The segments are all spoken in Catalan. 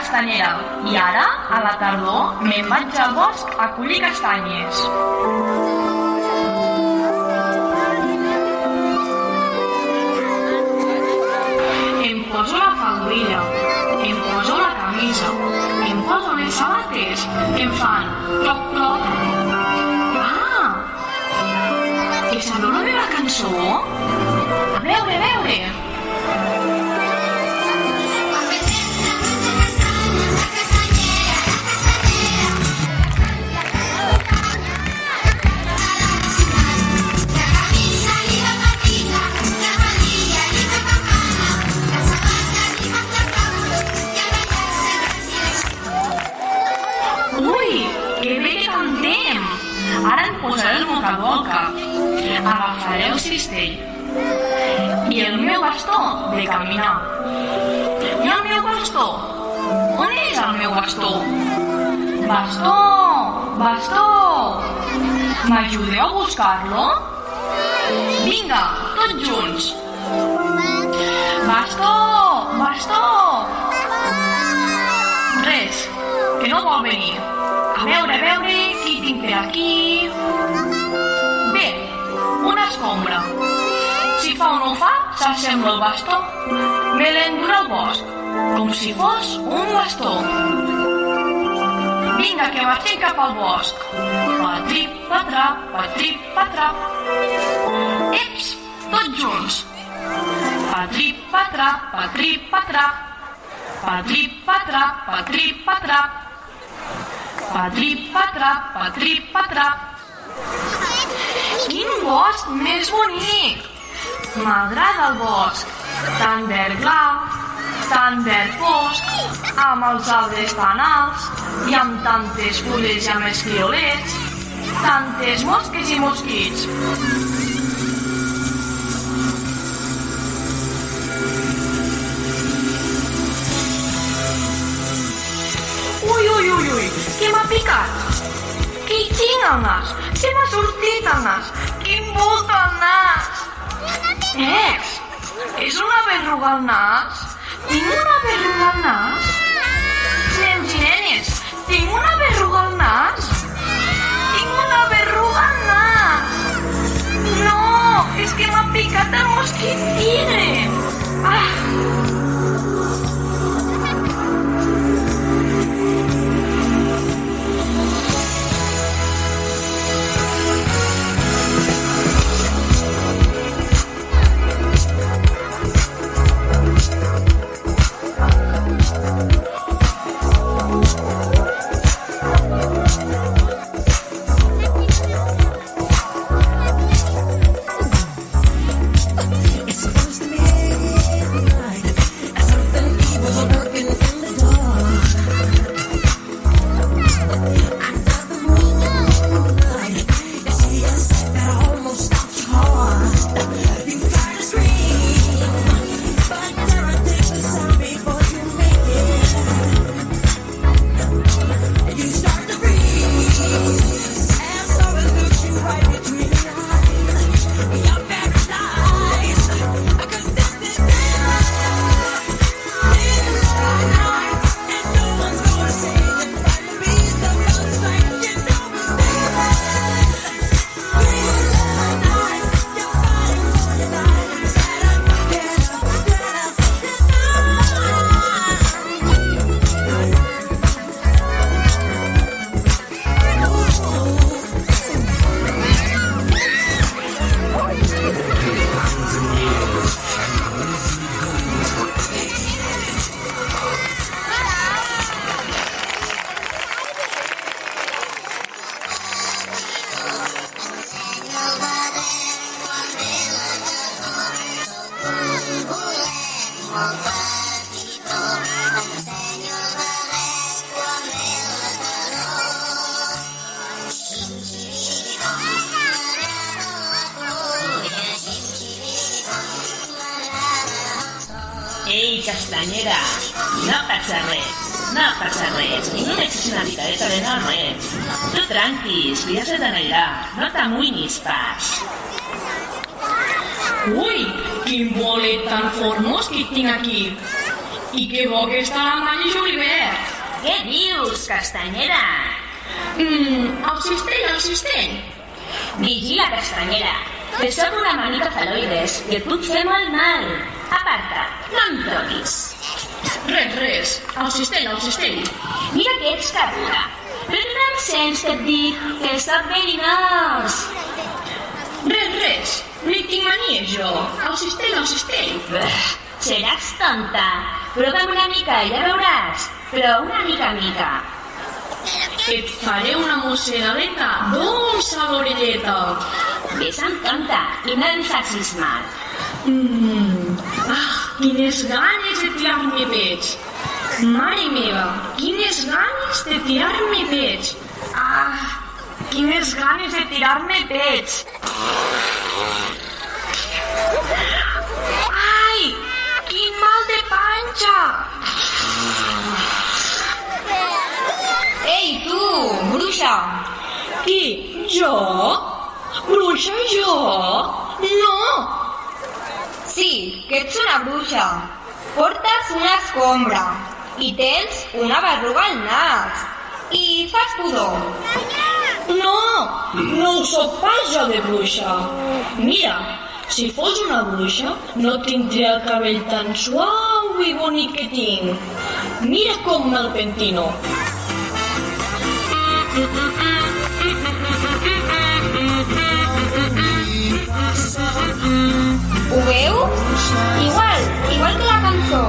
castanyera i ara, a la tardor, me'n vaig al bosc a collir castanyes. Em poso la faldilla, em poso la camisa, em poso les sabates que em fan cloc-cloc. Ah! Que sabeu la meva cançó? A veure! Ara em posaré el boca-a-boca, agafaré el cistell i el meu bastó de caminar. I el meu bastó? On és el meu bastó? Bastó! M'ajudeu a buscar-lo? Vinga, tots junts! Bastó! Res, que no vol venir. A veure, qui tinc per aquí? Bé, una escombra. Si fa o no fa, s'assembla el bastó. Me l'enduré al bosc, com si fos un bastó. Vinga, que marxem cap al bosc. Patrip, patrap. Eps, tots junts. Patrip, patrap. Patrip, patrap. Patrip, patrap. Quin bosc més bonic! M'agrada el bosc, tan verd clar, tan verd fosc, amb els arbres tan alts i amb tantes fulles i amb els violets, tantes mosques i mosquits. Ui, què m'ha picat? Què hi tinc al nas? Se m'ha sortit el nas. Quin but al nas! És una berruga al nas? Tinc una berruga al nas? Nens i nenes, tinc una berruga al nas? Tinc una berruga al nas! No, és que m'ha picat el mosquit tigre! Ei, castanyera, no passa res, i només és una picadeta de no res. Tu tranquis, que ja se t'anirà, no t'amoïnis pas. Ui, quin bolet tan formós que tinc aquí. I que bo que està la malla julivert. Què dius, castanyera? El cistell. Vigila, castanyera, que sóc una manica faloides i et puc fer molt mal. Aparta, no em toquis. Res. El cistell. Mira que ets cabuda. Però no em sents que et dic que sóc verinós. Res. Ni tinc mania, jo. El cistell. Seràs tonta. Prova'm una mica i ja veuràs. Però una mica. Et faré una mossegadeta dolça a l'orelleta. Ves amb tonta i no em facis mal. Quines ganes de tirar-me pets. Mare meva, quines ganes de tirar-me pets. Quines ganes de tirar-me pets. Ai, quin mal de panxa. Ei, tu, bruixa! Qui? Jo? Bruixa, jo? No! Sí, que ets una bruixa. Portes una escombra i tens una berruga al nas. I fas pudor. No ho soc pas jo de bruixa. Mira, si fos una bruixa no tindria el cabell tan suau i bonic que tinc. Mira com me'l pentino. Ho veus? Igual que la cançó.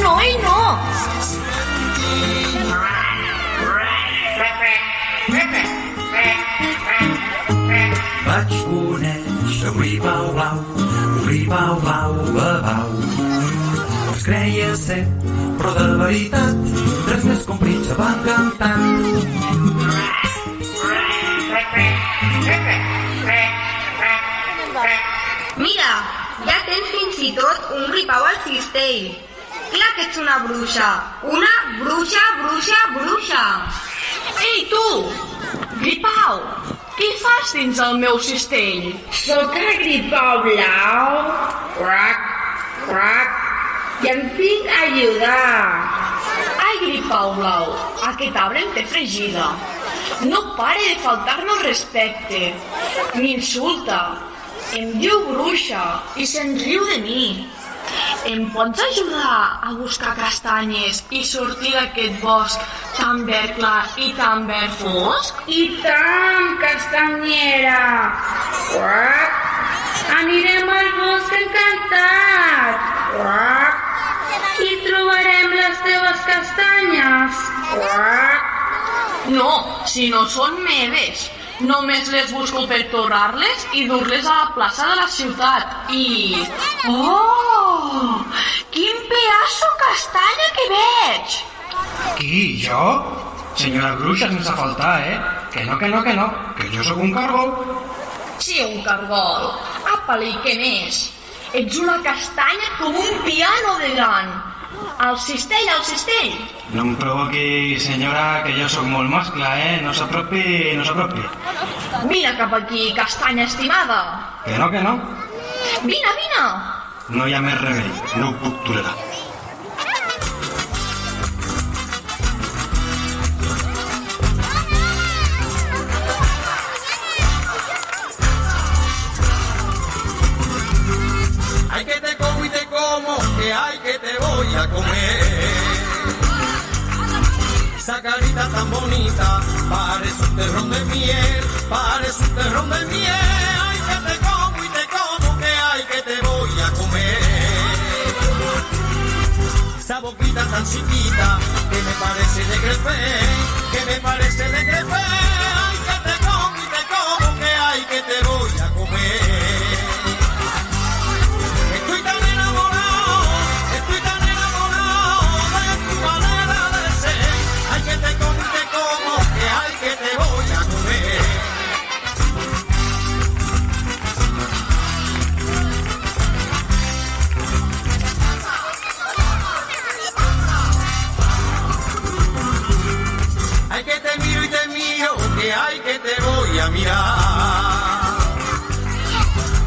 No i no. Vaig conèixer un ribau, babau. Es creia ser, però de veritat, res més que un príncep encantant. Mira, ja tens fins i tot un gripau al cistell. Clar que ets una bruixa. Una bruixa. Ei, tu! Gripau! Què fas dins el meu cistell? Sóc el gripau blau. Quac. I em vinc a ajudar. Ai, gripau blau, aquest arbre em té fregida. No pare de faltar-nos respecte. M'insulta. Em diu bruixa i se'n riu de mi. Em pots ajudar a buscar castanyes i sortir d'aquest bosc tan verd clar i tan verd fosc? I tant, castanyera. Quac. Anirem al bosc encantat. Quac. I trobarem les teves castanyes. Quac. No, si no són meves. Només les busco per torrar-les i dur-les a la plaça de la ciutat. I... Oh! Quin pedaço castanya que veig! Qui, jo? Senyora bruixa, sense faltar, Que no, que jo sóc un cargol. Sí, un cargol. Apa-li, què més? Ets una castanya com un piano de gran. Al cistell. No em provoqui, senyora, que jo sóc molt mascle, No s'apropi. Vine cap aquí, castanya estimada. Que no. Vine. No hi ha més remei, no ho puc tolerar. Ay, que te como y te como, que ay, que te voy a comer. Esa carita tan bonita, parece un terrón de miel, Ay, que te como y te como, que ay, que te voy a comer. Esa boquita tan chiquita, que me parece de crepé, Ay, que te como y te como, que ay, que te voy a comer. Estoy tan enamorado de tu manera de ser. Ay, que te como, que ay, que te voy a comer. que hay que te voy a mirar.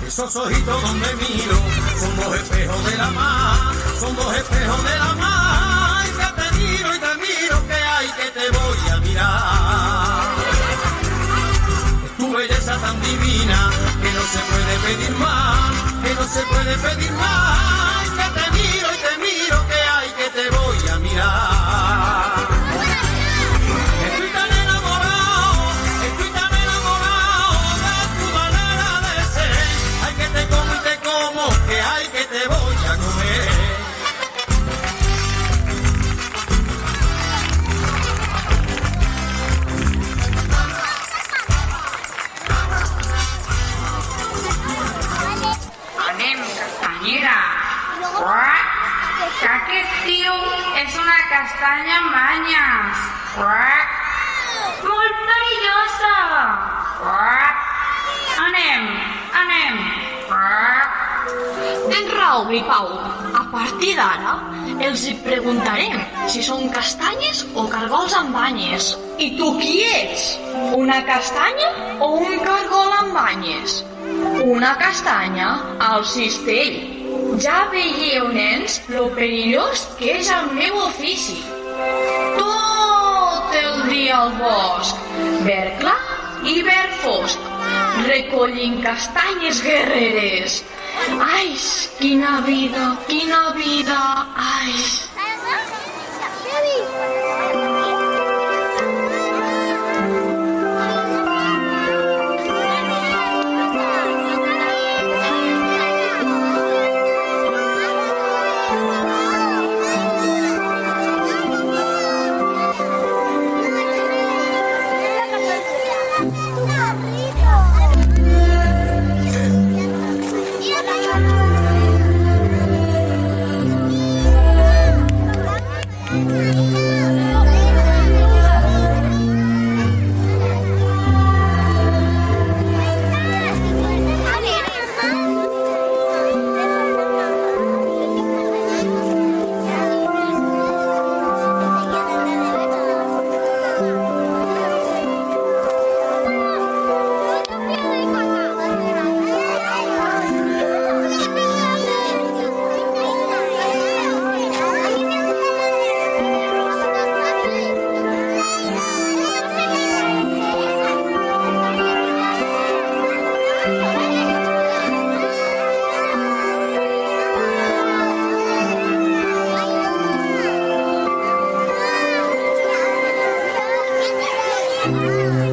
Esos ojitos donde miro son dos espejos de la mar, son dos espejos de la mar. Que te miro y te miro, que hay que te voy a mirar. Es tu belleza tan divina que no se puede pedir más, que no se puede pedir más. Que te miro y te miro, que hay que te voy a mirar. Estoy tan enamorado de tu manera de ser. Ay, que te como y te como, que hay que te voy a comer. Anem, castanyera. Uac, que aquest tio és una castanya amb banyes. Uac, molt perillosa. Uac, anem. Uac. Tens raó, Gripau. A partir d'ara els hi preguntarem si són castanyes o cargols amb banyes. I tu qui ets? Una castanya o un cargol amb banyes? Una castanya al cistell. Ja veieu, nens, lo perillós que és el meu ofici. Tot el dia al bosc, verd clar i verd fosc, recollint castanyes guerreres. Ai, quina vida, ai. Thank you.